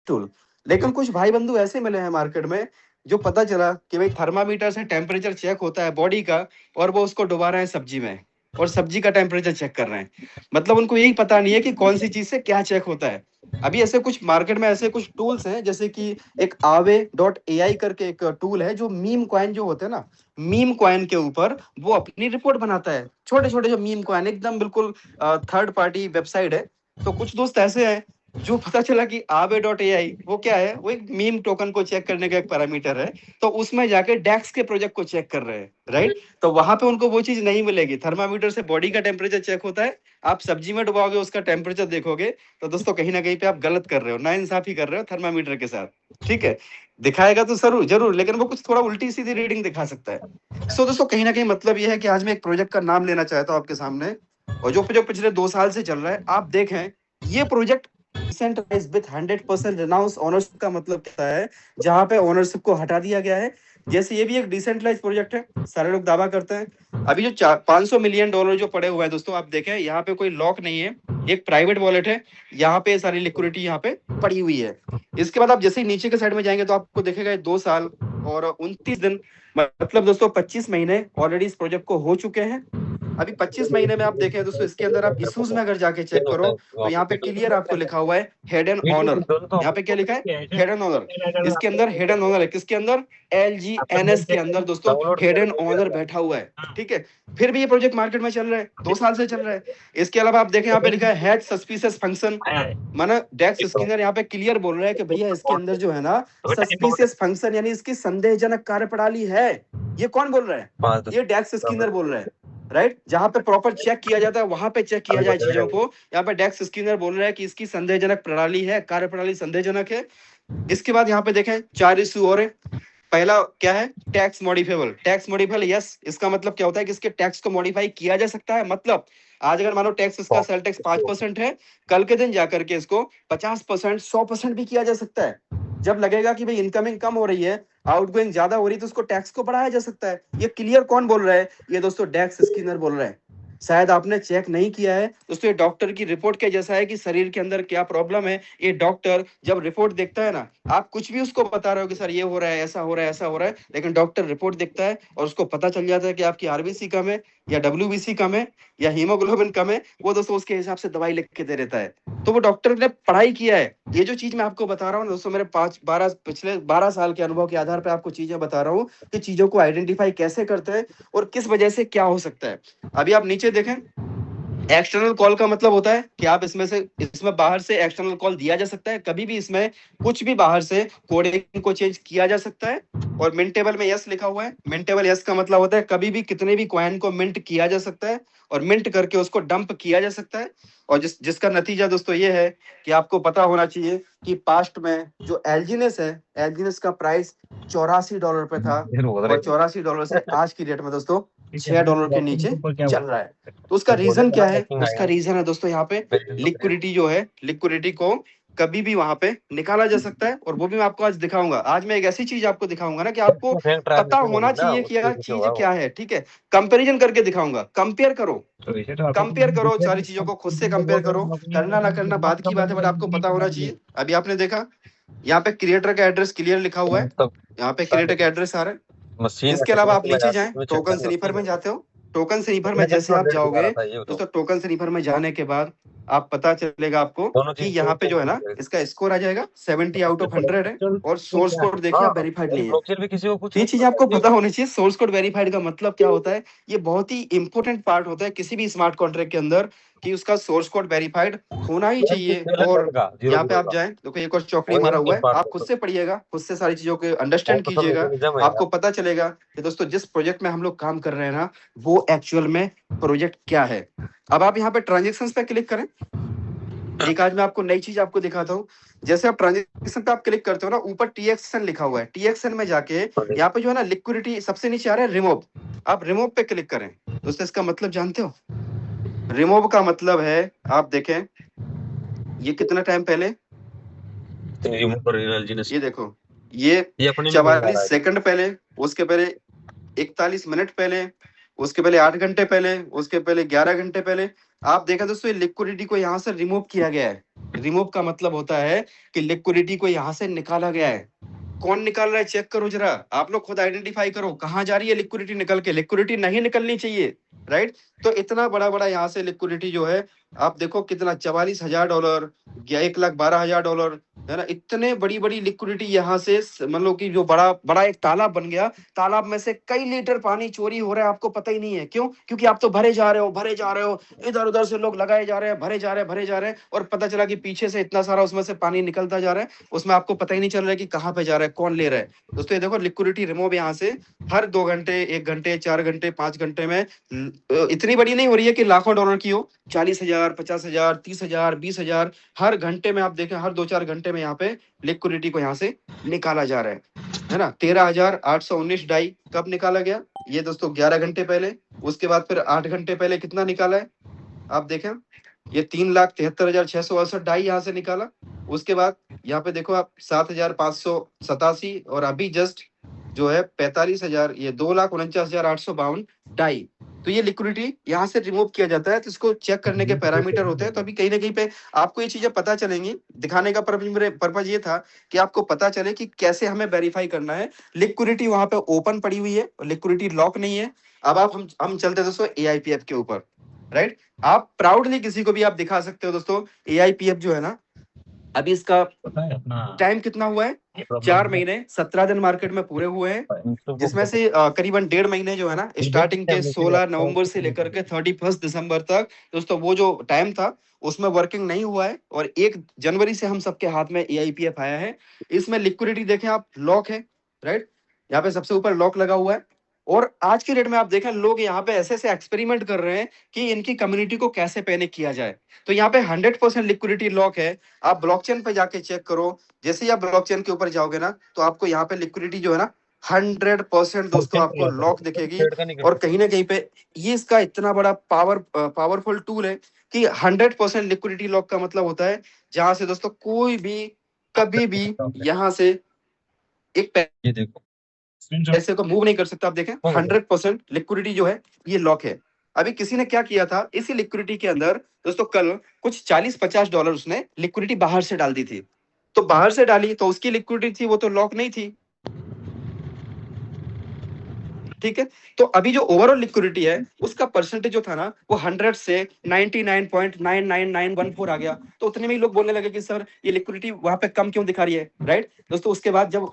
Tool. लेकिन कुछ भाई बंधु ऐसे मिले हैं मार्केट में जो पता चला कि भाई थर्मामीटर से टेम्परेचर चेक होता है बॉडी का, और वो उसको डुबा रहे हैं सब्जी में और सब्जी का टेम्परेचर चेक कर रहे हैं। मतलब उनको यही पता नहीं है कि कौन सी चीज से क्या चेक होता है। अभी ऐसे कुछ मार्केट में ऐसे कुछ टूल्स हैं, जैसे कि एक Aave.ai करके एक टूल है जो मीम कॉइन जो होते हैं ना, मीम कॉइन के ऊपर वो अपनी रिपोर्ट बनाता है। छोटे छोटे जो मीम कॉइन एकदम बिल्कुल थर्ड पार्टी वेबसाइट है। तो कुछ दोस्त ऐसे हैं जो पता चला कि Aave.ai वो क्या है, वो एक मीम टोकन को चेक करने का एक पैरामीटर है। तो उसमें जाके डेक्स के प्रोजेक्ट को चेक कर रहे हैं, राइट। तो वहां पे उनको वो चीज नहीं मिलेगी। थर्मामीटर से बॉडी का टेम्परेचर चेक होता है, आप सब्जी में डुबाओगे उसका टेम्परेचर देखोगे, तो दोस्तों कहीं ना कहीं पे आप गलत कर रहे हो, ना इंसाफी कर रहे हो थर्मामीटर के साथ। ठीक है, दिखाएगा तो जरूर जरूर, लेकिन वो कुछ थोड़ा उल्टी सीधी रीडिंग दिखा सकता है। सो दोस्तों कहीं ना कहीं मतलब ये है कि आज मैं एक प्रोजेक्ट का नाम लेना चाहता हूं आपके सामने, और जो जो पिछले 2 साल से चल रहा है। आप देखें, ये project decentralised with 100% renounce ownership का मतलब क्या है, जहां पे ओनरशिप को हटा दिया गया है। जैसे ये भी एक डिसेंट्रलाइज प्रोजेक्ट है, सारे लोग दावा करते हैं। अभी जो $500 मिलियन जो पड़े हुए हैं दोस्तों, आप देखें यहाँ पे कोई लॉक नहीं है, एक प्राइवेट वॉलेट है, यहाँ पे सारी लिक्विडिटी यहाँ पे पड़ी हुई है। इसके बाद आप जैसे ही नीचे के साइड में जाएंगे तो आपको देखेगा 2 साल और 29 दिन, मतलब दोस्तों 25 महीने ऑलरेडी इस प्रोजेक्ट को हो चुके हैं। अभी 25 महीने में आप देखें दोस्तों, इसके अंदर आप इश्यूज में अगर जाके चेक करो तो यहाँ पे क्लियर आपको लिखा हुआ है हेड एंड ऑनर। यहाँ पे क्या लिखा है, हेड एंड ऑनर। इसके अंदर हेड एंड ऑनर है, किसके अंदर, LGNS के अंदर दोस्तों हेड एंड ऑनर बैठा हुआ है। ठीक है, फिर भी ये प्रोजेक्ट मार्केट में चल रहा है, 2 साल से चल रहा है। इसके अलावा आप देखें यहाँ पे लिखा है हेड सस्पिशियस फंक्शन, माना डेक्स स्किनर यहाँ पे क्लियर बोल रहा है कि भैया इसके अंदर जो है ना सस्पिशियस फंक्शन, यानी इसकी संदेहजनक कार्यप्रणाली है। ये कौन बोल रहा है, ये डेक्स स्किनर बोल रहा है, राइट। जहां पे प्रॉपर चेक किया जाता है वहां पे चेक किया जाए चीजों को। यहाँ पे डेक्स स्किनर बोल रहा है कि इसकी संदेहजनक प्रणाली है, कार्यप्रणाली संदेहजनक है। इसके बाद यहाँ पे देखें 4 इश्यू और है। पहला क्या है, टैक्स मॉडिफेबल। टैक्स मॉडिफेबल, यस, इसका मतलब क्या होता है कि इसके टैक्स को मॉडिफाई किया जा सकता है। मतलब आज अगर मानो टैक्स इसका सेल टैक्स 5% है, कल के दिन जाकर के इसको 50%, 100% भी किया जा सकता है। जब लगेगा कि भाई इनकमिंग कम हो रही है, आउटगोइंग ज्यादा हो रही है, तो उसको टैक्स को बढ़ाया जा सकता है। ये क्लियर कौन बोल रहा है, ये दोस्तों डेक्स स्किनर बोल रहा है। शायद आपने चेक नहीं किया है दोस्तों, ये डॉक्टर की रिपोर्ट के जैसा है कि शरीर के अंदर क्या प्रॉब्लम है। ये डॉक्टर जब रिपोर्ट देखता है ना, आप कुछ भी उसको बता रहे हो कि सर ये हो रहा है, ऐसा हो रहा है, ऐसा हो रहा है, लेकिन डॉक्टर रिपोर्ट देखता है और उसको पता चल जाता है कि आपकी RBC कम है, या WBC कम है, या हीमोग्लोबिन कम है। वो दोस्तों उसके हिसाब से दवाई लिख के दे देता है। तो वो डॉक्टर ने पढ़ाई किया है। ये जो चीज मैं आपको बता रहा हूँ दोस्तों, मेरे पिछले 12 साल के अनुभव के आधार पर आपको चीजें बता रहा हूँ कि चीजों को आइडेंटिफाई कैसे करते हैं और किस वजह से क्या हो सकता है। अभी आप नीचे देखें, एक्सटर्नल कॉल का मतलब होता है कि आप इसमें बाहर से एक्सटर्नल कॉल दिया जा सकता है, कभी भी इसमें कुछ भी बाहर से कोडिंग को चेंज किया जा सकता है। और मिंट टेबल में यस लिखा हुआ है। मिंट टेबल यस का मतलब होता है कभी भी कितने भी कॉइन को मिंट किया जा सकता है और मिंट करके उसको डंप किया जा सकता है। और जिसका नतीजा दोस्तों ये है कि आपको पता होना चाहिए कि पास्ट में जो एलजीनेस है, एलजीनेस का प्राइस $84 पे था, और $84 से आज की डेट में दोस्तों $6 के नीचे चल रहा है। तो उसका रीजन क्या है, उसका रीजन है दोस्तों यहाँ पे लिक्विडिटी जो है, लिक्विडिटी को कभी भी वहां पे निकाला जा सकता है। और वो भी मैं आपको आज दिखाऊंगा। आज मैं एक ऐसी चीज आपको दिखाऊंगा ना कि आपको पता होना चाहिए कि यार चीज क्या है। ठीक है, कंपैरिजन करके दिखाऊंगा, कंपेयर करो, कंपेयर करो सारी चीजों को, खुद से कंपेयर करो, करना ना करना बात की बात है, बट आपको पता होना चाहिए। अभी आपने देखा यहाँ पे क्रिएटर का एड्रेस क्लियर लिखा हुआ है, यहाँ पे क्रिएटर का एड्रेस आ रहा है। इसके अलावा आप नीचे जाएं, टोकन स्नीफर में जाते हो, टोकन स्नीफर में जैसे आप जाओगे दोस्तों, टोकन स्नीफर में जाने के बाद आप पता चलेगा आपको कि यहाँ पे जो है ना इसका स्कोर आ जाएगा 70/100 है। और सोर्स कोड देखिए आप वेरीफाइड नहीं है। ये चीज आपको पता होनी चाहिए, सोर्स कोड वेरीफाइड का मतलब क्या होता है। ये बहुत ही इंपॉर्टेंट पार्ट होता है किसी भी स्मार्ट कॉन्ट्रैक्ट के अंदर, कि उसका सोर्स कोड वेरीफाइड होना ही चाहिए। और यहाँ पे आप जाएं, देखो एक और चौकड़ी मारा हुआ है, आप खुद से पढ़िएगा, खुद से सारी चीजों को अंडरस्टैंड कीजिएगा, आपको पता चलेगा कि दोस्तों जिस प्रोजेक्ट में हम लोग काम कर रहे हैं ना, वो एक्चुअल में प्रोजेक्ट क्या है। अब आप यहाँ पे ट्रांजेक्शन पे क्लिक करें। एक आज मैं आपको नई चीज आपको दिखाता हूँ। जैसे आप ट्रांजेक्शन पे आप क्लिक करते हो ना, ऊपर TXN लिखा हुआ है, TXN में जाके यहाँ पे जो है ना लिक्विडिटी सबसे नीचे आ रहा है रिमूव। आप रिमूव पे क्लिक करें दोस्तों, इसका मतलब जानते हो, रिमूव का मतलब है, आप देखें ये कितना टाइम पहले, ये देखो ये 44 सेकंड पहले, उसके पहले 41 मिनट पहले, उसके पहले 8 घंटे पहले, उसके पहले 11 घंटे पहले। आप देखा दोस्तों, ये लिक्विडिटी को यहाँ से रिमूव किया गया है। रिमूव का मतलब होता है कि लिक्विडिटी को यहाँ से निकाला गया है। कौन निकाल रहा है चेक करो जरा, आप लोग खुद आइडेंटिफाई करो कहाँ जा रही है लिक्विडिटी निकल के। लिक्विडिटी नहीं निकलनी चाहिए, राइट। तो इतना बड़ा बड़ा यहाँ से लिक्विडिटी जो है, आप देखो कितना, $44,000 या $1,12,000, है ना। इतने बड़ी बड़ी लिक्विडिटी यहाँ से, मतलब कि जो बड़ा बड़ा एक तालाब बन गया, तालाब में से कई लीटर पानी चोरी हो रहा है, आपको पता ही नहीं है। क्यों? क्योंकि आप तो भरे जा रहे हो, भरे जा रहे हो, इधर उधर से लोग लगाए जा रहे हैं, भरे जा रहे हैं, भरे जा रहे हैं, और पता चला कि पीछे से इतना सारा उसमें से पानी निकलता जा रहा है, उसमें आपको पता ही नहीं चल रहा है कि कहाँ पे जा रहा है, कौन ले रहा है। दोस्तों ये देखो, लिक्विडिटी रिमूव यहाँ से हर 2 घंटे, 1 घंटे, 4 घंटे, 5 घंटे में इतनी बड़ी नहीं हो रही है कि लाखों डॉलर की हो, 40,000, 50,000, 30,000, 20,000, हर घंटे में। आप देखें हर 2-4 घंटे में यहाँ पे लिक्विडिटी को यहाँ से निकाला जा रहा है ना। 13,819 डाई कब निकाला गया? ये दोस्तों 11 घंटे पहले। उसके बाद फिर 8 घंटे पहले कितना निकाला है आप देखें, ये 3,73,668 डाई यहाँ से निकाला। उसके बाद यहाँ पे देखो आप 7,587, और अभी जस्ट जो है 45,000, ये 2,49,852 डाई। तो ये लिक्विडिटी यहाँ से रिमूव किया जाता है। तो इसको चेक करने के पैरामीटर होते हैं। तो अभी कहीं ना कहीं पे आपको ये चीजें पता चलेंगी। दिखाने का पर्पज ये था कि आपको पता चले कि कैसे हमें वेरीफाई करना है। लिक्विडिटी वहां पे ओपन पड़ी हुई है, लिक्विडिटी लॉक नहीं है। अब हम चलते हैं दोस्तों AIPF के ऊपर, राइट। आप प्राउडली किसी को भी आप दिखा सकते हो दोस्तों, AIPF जो है ना, अभी इसका टाइम कितना हुआ है? 4 महीने 17 दिन मार्केट में पूरे हुए हैं, जिसमें से करीबन 1.5 महीने जो है ना, स्टार्टिंग के 16 नवंबर से लेकर के 31 दिसंबर तक दोस्तों, वो जो टाइम था उसमें वर्किंग नहीं हुआ है। और 1 जनवरी से हम सबके हाथ में AIPF आया है। इसमें लिक्विडिटी देखें आप, लॉक है, राइट। यहाँ पे सबसे ऊपर लॉक लगा हुआ है। और आज की डेट में आप देखें, लोग यहाँ पे ऐसे ऐसे एक्सपेरिमेंट कर रहे हैं कि इनकी कम्युनिटी को कैसे पैनिक किया जाए। तो यहाँ पे 100% लिक्विडिटी लॉक है। आप ब्लॉकचेन पे जाके चेक करो। जैसे ही आप ब्लॉकचेन के ऊपर जाओगे ना, तो आपको यहाँ पे लिक्विडिटी जो है ना 100% दोस्तों आपको लॉक दिखेगी। और कहीं ना कहीं पे ये इसका इतना बड़ा पावरफुल टूल है कि 100% लिक्विडिटी लॉक का मतलब होता है जहां से दोस्तों कोई भी कभी भी यहाँ से एक पैसे को मूव नहीं कर सकता। आप देखें 100% लिक्विडिटी जो है ये लॉक है। अभी किसी ने क्या किया था इसी लिक्विडिटी के अंदर दोस्तों, कल कुछ $40-50 उसने लिक्विडिटी बाहर से डाल दी थी। तो बाहर से डाली तो उसकी लिक्विडिटी थी, वो तो लॉक नहीं थी, ठीक है। तो अभी जो ओवरऑल लिक्विडिटी है उसका परसेंटेज जो था ना, वो 100 से 99.99914 आ गया। तो उतने में ही लोग बोलने लगे कि सर ये लिक्विडिटी वहां पे कम क्यों दिखा रही है, राइट दोस्तों। उसके बाद जब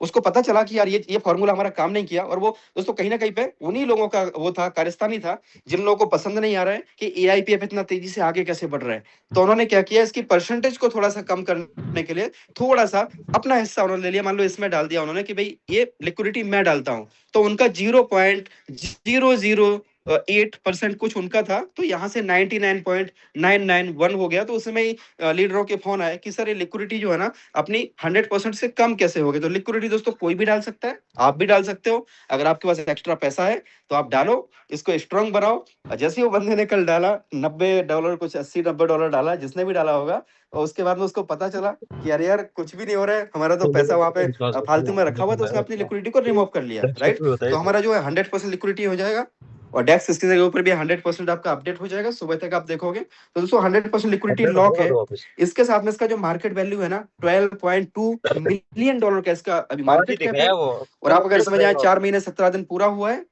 उसको पता चला कि यार ये फॉर्मूला हमारा काम नहीं किया, और वो दोस्तों कहीं ना कहीं पे उन्हीं लोगों का वो था, कारस्तानी था, जिन लोगों को पसंद नहीं आ रहा है कि AIPF इतना तेजी से आगे कैसे बढ़ रहा है। तो उन्होंने क्या किया, इसकी परसेंटेज को थोड़ा सा कम करने के लिए थोड़ा सा अपना हिस्सा उन्होंने ले लिया। मान लो इसमें डाल दिया उन्होंने कि भाई ये लिक्विडिटी मैं डालता हूं, तो उनका 0.008% कुछ उनका था, तो यहाँ से 99.991 हो गया। तो उसमें ही लीडरों के फोन आए कि सर ये लिक्विडिटी जो है ना अपनी 100% से कम कैसे हो गई। तो लिक्विडिटी दोस्तों कोई भी डाल सकता है, आप भी डाल सकते हो। अगर आपके पास एक्स्ट्रा पैसा है तो आप डालो, इसको स्ट्रांग बनाओ। जैसे ही वो बंदे ने कल डाला $90, कुछ $80-90 डाला, जिसने भी डाला होगा, और उसके बाद में उसको पता चला कि अरे यार कुछ भी नहीं हो रहा है, हमारा तो पैसा वहां पे फालतू में रखा हुआ, तो उसने अपनी लिक्विडिटी को रिमूव कर लिया, राइट। तो हमारा जो है 100% लिक्विडिटी हो जाएगा। और डेक्स स्क्रीनर के ऊपर भी 100% आपका अपडेट हो जाएगा, सुबह तक आप देखोगे। तो दोस्तों 100% लिक्विडिटी लॉक है। इसके साथ में इसका जो मार्केट वैल्यू है ना, $12.2 मिलियन का इसका अभी मार्केट कैप है। और आप अगर समझ आए 4 महीने 17 दिन पूरा हुआ है।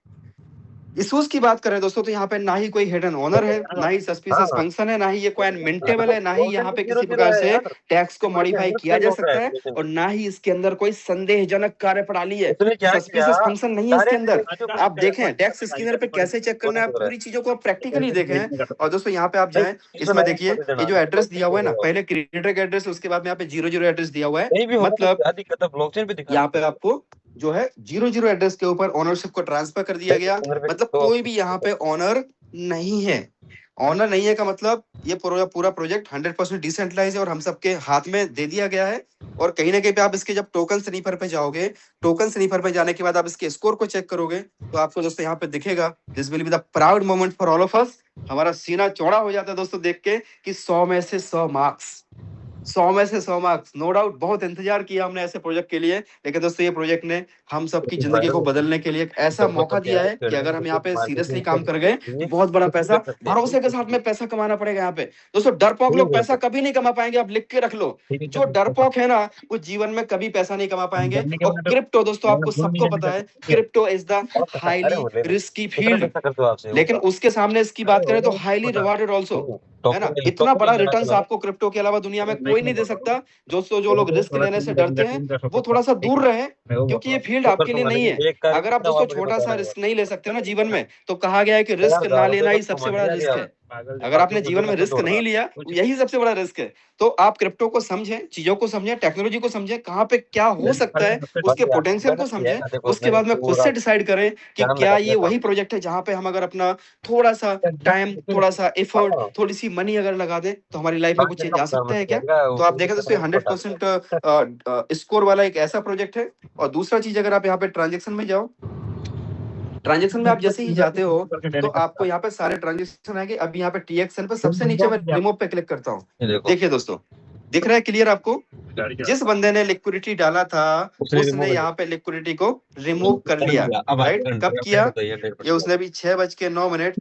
इश्यूज की बात करें दोस्तों, तो यहाँ पे ना ही कोई हिडन ऑनर है, ना ही सस्पिशियस फंक्शन है, ना ही ये कोई अनमिंटेबल है, ना ही यहाँ पे किसी प्रकार से टैक्स को मॉडिफाई किया जा सकता है, और ना ही इसके अंदर कोई संदेहजनक कार्यप्रणाली है। सस्पिशियस फंक्शन नहीं है इसके अंदर। आप देखें टैक्स स्कैनर पे कैसे चेक करना है, पूरी चीजों को प्रैक्टिकली देखें। और दोस्तों यहाँ पे आप जाएं, इसमें देखिए ये जो एड्रेस दिया हुआ है ना, पहले क्रिएटर का एड्रेस, उसके बाद में यहाँ पे 00 एड्रेस दिया हुआ है। मतलब यहाँ पे आपको जो है 00 एड्रेस के ऊपर ओनरशिप को ट्रांसफर कर दिया गया। मतलब कोई भी यहाँ पे ऑनर नहीं है। ऑनर नहीं है का मतलब ये पूरा प्रोजेक्ट 100% डिसेंट्रलाइज है और हम सबके हाथ में दे दिया गया है। और कहीं ना कहीं पे आप इसके जब टोकन स्नीफर पे जाओगे, टोकन स्नीफर पे जाने के बाद आप इसके स्कोर को चेक करोगे, तो आपको दोस्तों यहाँ पे दिखेगा, this will be the proud moment for all of us. हमारा सीना चौड़ा हो जाता है दोस्तों देख के कि 100 में से 100 मार्क्स, 100 में से 100 मार्क्स, नो डाउट। बहुत इंतजार किया हमने ऐसे प्रोजेक्ट के लिए, लेकिन दोस्तों ये प्रोजेक्ट ने हम सबकी जिंदगी को बदलने के लिए एक ऐसा मौका दिया है कि अगर हम यहाँ पे सीरियसली काम कर गए तो बहुत बड़ा पैसा, भरोसे के साथ में पैसा कमाना पड़ेगा यहाँ पे। दोस्तों डरपोक लोग पैसा कभी नहीं कमा पाएंगे, आप लिख के रख लो। जो डरपोक है ना, वो जीवन में कभी पैसा नहीं कमा पाएंगे। और क्रिप्टो दोस्तों आपको सबको पता है, crypto is the highly risky field, लेकिन उसके सामने इसकी बात करें तो हाईली रिवार्डेड ऑल्सो, है ना। इतना बड़ा रिटर्न्स आपको क्रिप्टो के अलावा दुनिया में कोई नहीं दे सकता। जो लोग रिस्क लेने से डरते हैं वो थोड़ा सा दूर रहे, क्योंकि ये फील्ड आपके लिए नहीं है। अगर आप दोस्तों छोटा सा रिस्क नहीं ले सकते हो ना जीवन में, तो कहा गया है कि रिस्क ना लेना ही सबसे बड़ा रिस्क है। अगर आपने जीवन में रिस्क नहीं लिया, यही सबसे बड़ा रिस्क है। तो आप क्रिप्टो को समझें, चीजों को समझें, टेक्नोलॉजी को समझें, कहाँ पे क्या हो सकता है, उसके पोटेंशियल को समझें। उसके बाद में खुद से डिसाइड करें कि क्या ये वही प्रोजेक्ट है जहां पे हम अगर अपना थोड़ा सा टाइम, थोड़ा सा एफर्ट, थोड़ी सी मनी अगर लगा दें तो हमारी लाइफ में कुछ चेंज आ सकते हैं क्या। तो आप देखें दोस्तों 100% स्कोर वाला एक ऐसा प्रोजेक्ट है। और दूसरा चीज, अगर आप यहाँ पे ट्रांजेक्शन में जाओ, ट्रांजेक्शन में आप जैसे ही जाते हो तो आपको यहाँ पे सारे ट्रांजेक्शन आएंगे। अब यहाँ पे TXN पे सबसे नीचे मैं रिमूव पे क्लिक करता हूँ। देखिए दोस्तों, दिख रहा है क्लियर आपको। जिस बंदे ने लिक्विडिटी डाला था उसने यहाँ पे लिक्विडिटी को रिमूव कर लिया, राइट। कब किया ये उसने? अभी 6:09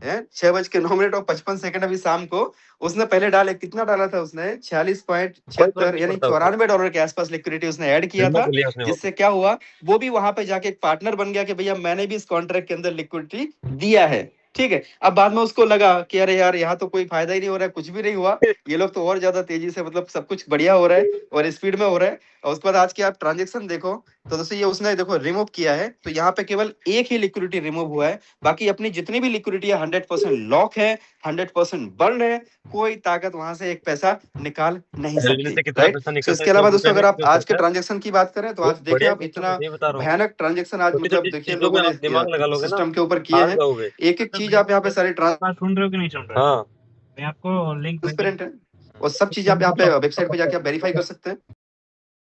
है, 6:09 और 55 सेकंड अभी शाम को उसने पहले डाले। कितना डाला था उसने? 46.76 यानी $94 के आसपास लिक्विडिटी उसने ऐड किया था। जिससे क्या हुआ, वो भी वहां पे जाके एक पार्टनर बन गया कि भैया मैंने भी इस कॉन्ट्रैक्ट के अंदर लिक्विडिटी दिया है, ठीक है। अब बाद में उसको लगा कि अरे यार यहाँ तो कोई फायदा ही नहीं हो रहा है, कुछ भी नहीं हुआ, ये लोग तो और ज्यादा तेजी से, मतलब सब कुछ बढ़िया हो रहा है और स्पीड में हो रहा है। और उसके बाद आज की आप ट्रांजेक्शन देखो तो दोस्तों ये उसने देखो रिमूव किया है, तो यहाँ पे केवल एक ही लिक्विडिटी रिमूव हुआ है। बाकी अपनी जितनी भी लिक्विडिटी है 100% लॉक है, 100% बर्न है। कोई ताकत वहां से एक पैसा निकाल नहीं सकती, राइट। तो इसके अलावा दोस्तों अगर आप आज के ट्रांजेक्शन की बात करें तो आज देखिए आप इतना भयानक ट्रांजेक्शन आज मतलब देखिए लोगों ने सिस्टम के ऊपर किए हैं। एक एक चीज आप यहाँ पे सारी सुन रहे हो कि नहीं सुन रहे हो? हाँ मैं आपको लिंक ट्रांसपेरेंट है, और सब चीज आप यहाँ पे वेबसाइट पे जाके आप वेरीफाई कर सकते हैं।